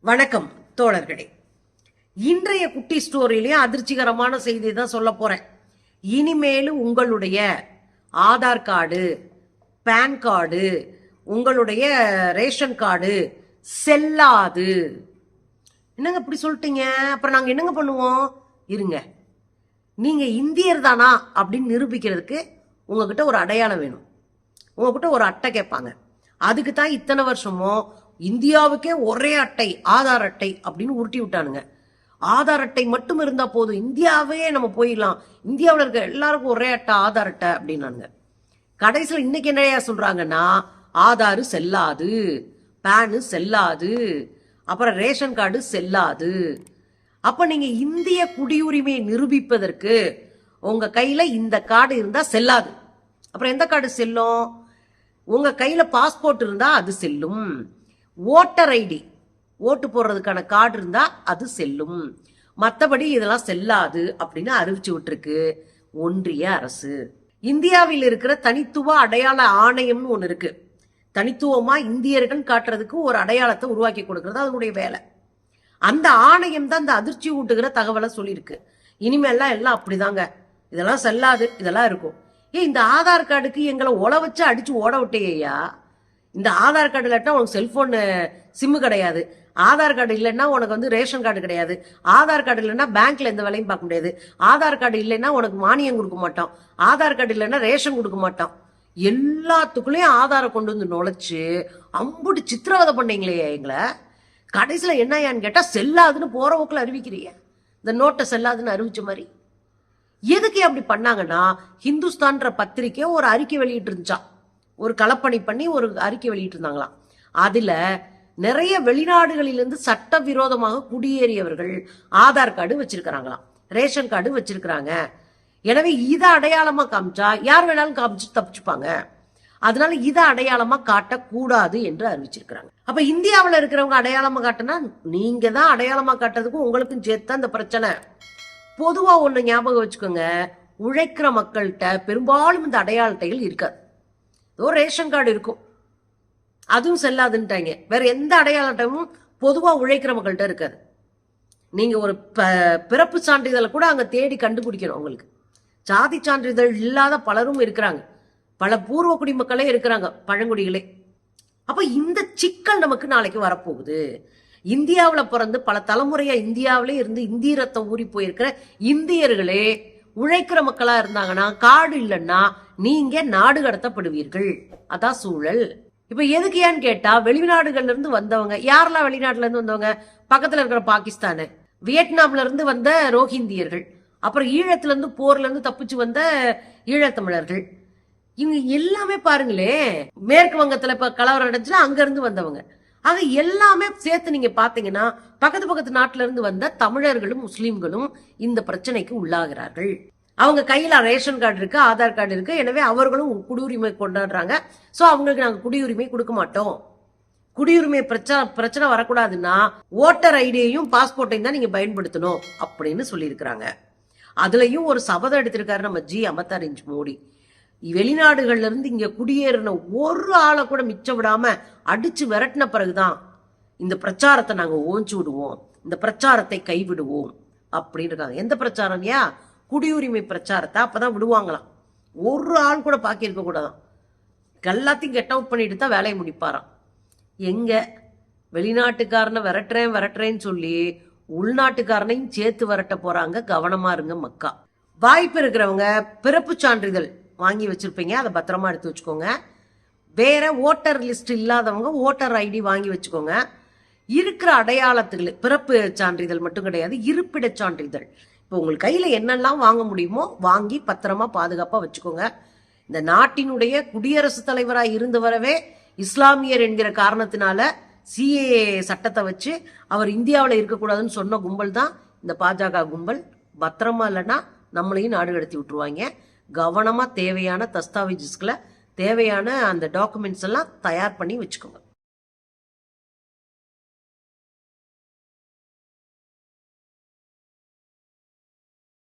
வணக்கம் தோழர்களே. இன்றைய குட்டி ஸ்டோரியிலேயே அதிர்ச்சிகரமான செய்தி தான் சொல்ல போறேன். இனிமேலும் உங்களுடைய ஆதார் கார்டு, பேன் கார்டு, உங்களுடைய ரேஷன் கார்டு செல்லாது. என்னங்க இப்படி சொல்லிட்டீங்க? அப்புறம் நாங்க என்னங்க பண்ணுவோம்? இருங்க, நீங்க இந்தியர் தானா அப்படின்னு நிரூபிக்கிறதுக்கு உங்ககிட்ட ஒரு அடையாளம் வேணும். உங்ககிட்ட ஒரு அட்டை கேட்பாங்க. அதுக்கு தான் இத்தனை வருஷமும் இந்தியாவுக்கே ஒரே அட்டை, ஆதார் அட்டை அப்படின்னு உருட்டி விட்டானுங்க. ஆதார் அட்டை மட்டும் இருந்தா போதும், இந்தியாவே நம்ம போயிடலாம், இந்தியாவில் இருக்க எல்லாருக்கும் ஒரே அட்டை, ஆதார் அட்டை அப்படின்னானுங்க. கடைசியில் இன்னைக்கு என்னையா சொல்றாங்கன்னா, ஆதாரு செல்லாது, பேனு செல்லாது, அப்புறம் ரேஷன் கார்டு செல்லாது. அப்ப நீங்க இந்திய குடியுரிமையை நிரூபிப்பதற்கு உங்க கையில இந்த கார்டு இருந்தா செல்லாது. அப்புறம் எந்த கார்டு செல்லும்? உங்க கையில பாஸ்போர்ட் இருந்தா அது செல்லும். ஓட்டர் ஐடி, ஓட்டு போடுறதுக்கான கார்டு இருந்தா அது செல்லும். மற்றபடி இதெல்லாம் செல்லாது அப்படின்னு அறிவிச்சு விட்டுருக்கு ஒன்றிய அரசு. இந்தியாவில் இருக்கிற தனித்துவ அடையாள ஆணையம்னு ஒண்ணு இருக்கு. தனித்துவமா இந்தியர்கள் காட்டுறதுக்கு ஒரு அடையாளத்தை உருவாக்கி கொடுக்கறது அதனுடைய வேலை. அந்த ஆணையம் தான் இந்த அதிர்ச்சி ஊட்டுகிற தகவலை சொல்லியிருக்கு. இனிமேல்லாம் எல்லாம் அப்படிதாங்க, இதெல்லாம் செல்லாது, இதெல்லாம் இருக்கும். இந்த ஆதார் கார்டுக்கு எங்களை ஒலை வச்சு அடிச்சு ஓட விட்டேயா? இந்த ஆதார் கார்டு இல்லாட்டா உனக்கு செல்போன் சிம்மு கிடையாது, ஆதார் கார்டு இல்லைன்னா உனக்கு ரேஷன் கார்டு கிடையாது, ஆதார் கார்டு இல்லைன்னா பேங்க்ல எந்த வேலையும் பார்க்க முடியாது, ஆதார் கார்டு இல்லைன்னா உனக்கு மானியம் கொடுக்க மாட்டோம், ஆதார் கார்டு இல்லைன்னா ரேஷன் கொடுக்க மாட்டோம். எல்லாத்துக்குள்ளேயும் ஆதாரம் கொண்டு வந்து நுழைச்சு அம்புட்டு சித்திரவதை பண்ணீங்களே எங்களை. கடைசியில என்னையான்னு கேட்டா செல்லாதுன்னு போற போக்குல அறிவிக்கிறீங்க. இந்த நோட்டை செல்லாதுன்னு அறிவிச்ச மாதிரி. எதுக்கு அப்படி பண்ணாங்கன்னா, ஹிந்துஸ்தான்ற பத்திரிக்கை ஒரு அறிக்கை வெளியிட்டு இருந்துச்சா, ஒரு களப்பணி பண்ணி ஒரு அறிக்கை வெளியிட்டு இருந்தாங்களாம். அதுல நிறைய வெளிநாடுகளிலிருந்து சட்டவிரோதமாக குடியேறியவர்கள் ஆதார் கார்டு வச்சிருக்கிறாங்களாம், ரேஷன் கார்டு வச்சிருக்கிறாங்க. எனவே இதை அடையாளமா காமிச்சா யார் வேணாலும் காமிச்சு தப்பிச்சுப்பாங்க. அதனால இதை அடையாளமா காட்டக்கூடாது என்று அறிவிச்சிருக்கிறாங்க. அப்ப இந்தியாவில் இருக்கிறவங்க அடையாளமா காட்டினா நீங்க தான் அடையாளமா காட்டுறதுக்கும் உங்களுக்கும் சேர்த்து அந்த பிரச்சனை. பொதுவா ஒண்ணு ஞாபகம் வச்சுக்கோங்க, உழைக்கிற மக்கள்கிட்ட பெரும்பாலும் இந்த அடையாள அட்டைகள் இருக்காது. ஏதோ ரேஷன் கார்டு இருக்கும், அதுவும் செல்லாதுன்ட்டாங்க. வேற எந்த அடையாள அட்டையும் பொதுவா உழைக்கிற மக்கள்கிட்ட இருக்காது. நீங்க ஒரு பிறப்பு சான்றிதழை கூட அங்க தேடி கண்டுபிடிக்கணும். உங்களுக்கு சாதி சான்றிதழ் இல்லாத பலரும் இருக்கிறாங்க, பல பூர்வ குடிமக்களே இருக்கிறாங்க, பழங்குடிகளே. அப்ப இந்த சிக்கல் நமக்கு நாளைக்கு வரப்போகுது. இந்தியாவில் பிறந்து பல தலைமுறையா இந்தியாவிலே இருந்து இந்திய ரத்தம் ஊறி போயிருக்கிற இந்தியர்களே உழைக்கிற மக்களா இருந்தாங்கன்னா கார்டு இல்லைன்னா நீங்க நாடு கடத்தப்படுவீர்கள். அதான் சூழல். இப்ப எதுக்கு ஏன்னு கேட்டா, வெளிநாடுகள்ல இருந்து வந்தவங்க யாரெல்லாம் வெளிநாட்டுல இருந்து வந்தவங்க? பக்கத்துல இருக்கிற பாகிஸ்தானு, வியட்நாம்ல இருந்து வந்த ரோஹிந்தியர்கள், அப்புறம் ஈழத்துல இருந்து போர்ல இருந்து தப்பிச்சு வந்த ஈழத்தமிழர்கள், இவங்க எல்லாமே பாருங்களே, மேற்கு வங்கத்துல இப்ப கலவரம் நடந்துச்சுன்னா அங்க இருந்து வந்தவங்க. ஆக எல்லாமே சேர்த்து நீங்க பாத்தீங்கன்னா பக்கத்து நாட்டுல இருந்து வந்த தமிழர்களும் முஸ்லிம்களும் இந்த பிரச்சனைக்கு உள்ளாகிறார்கள். அவங்க கையில ரேஷன் கார்டு இருக்கு, ஆதார் கார்டு இருக்கு. எனவே அவர்களும் குடியுரிமை கொண்டாடுறாங்க. சோ அவங்களுக்கு நாங்க குடியுரிமை கொடுக்க மாட்டோம். குடியுரிமை பிரச்சனை வரக்கூடாதுன்னா ஓட்டர் ஐடியையும் பாஸ்போர்ட்டையும் தான் நீங்க பயன்படுத்தணும் அப்படின்னு சொல்லியிருக்கிறாங்க. அதுலயும் ஒரு சபதம் எடுத்திருக்காரு நம்ம G. மோடி. வெளிநாடுகள்ல இருந்து இங்க குடியேறின ஒரு ஆளை கூட மிச்சம் விடாம அடிச்சு விரட்டின பிறகுதான் இந்த பிரச்சாரத்தை நாங்க ஓஞ்சி விடுவோம், இந்த பிரச்சாரத்தை கைவிடுவோம் அப்படின்னு இருக்காங்க. எந்த பிரச்சாரம்? குடியுரிமை பிரச்சாரத்தை அப்பதான் விடுவாங்களாம். ஒரு ஆள் கூட பாக்கி இருக்க கூடாதான். எல்லாத்தையும் கெட் அவுட் பண்ணிட்டு தான் வேலையை முடிப்பாராம். எங்க வெளிநாட்டுக்காரனை விரட்டுறேன்னு சொல்லி உள்நாட்டுக்காரனையும் சேர்த்து விரட்ட போறாங்க. கவனமா இருங்க மக்கா. வாய்ப்பு இருக்கிறவங்க பிறப்பு சான்றிதழ் வாங்கி வச்சிருப்பீங்க, அதை பத்திரமா எடுத்து வச்சுக்கோங்க. வேற ஓட்டர் லிஸ்ட் இல்லாதவங்க ஓட்டர் ஐடி வாங்கி வச்சுக்கோங்க. இருக்கிற அடையாளத்துக்கு பிறப்பு சான்றிதழ் மட்டும் கிடையாது, இருப்பிட சான்றிதழ். இப்போ உங்களுக்கு கையில என்னெல்லாம் வாங்க முடியுமோ வாங்கி பத்திரமா பாதுகாப்பா வச்சுக்கோங்க. இந்த நாட்டினுடைய குடியரசுத் தலைவராக இருந்து வரவே இஸ்லாமியர் என்கிற காரணத்தினால CAA சட்டத்தை வச்சு அவர் இந்தியாவில் இருக்கக்கூடாதுன்னு சொன்ன கும்பல் தான் இந்த பாஜக கும்பல். பத்திரமா இல்லைன்னா நம்மளையும் நாடு கடத்தி விட்டுருவாங்க. கவனமா தேவையான தஸ்தாவேஜஸ்களை, தேவையான அந்த டாக்குமெண்ட்ஸ் எல்லாம் தயார் பண்ணி வச்சுக்கோங்க.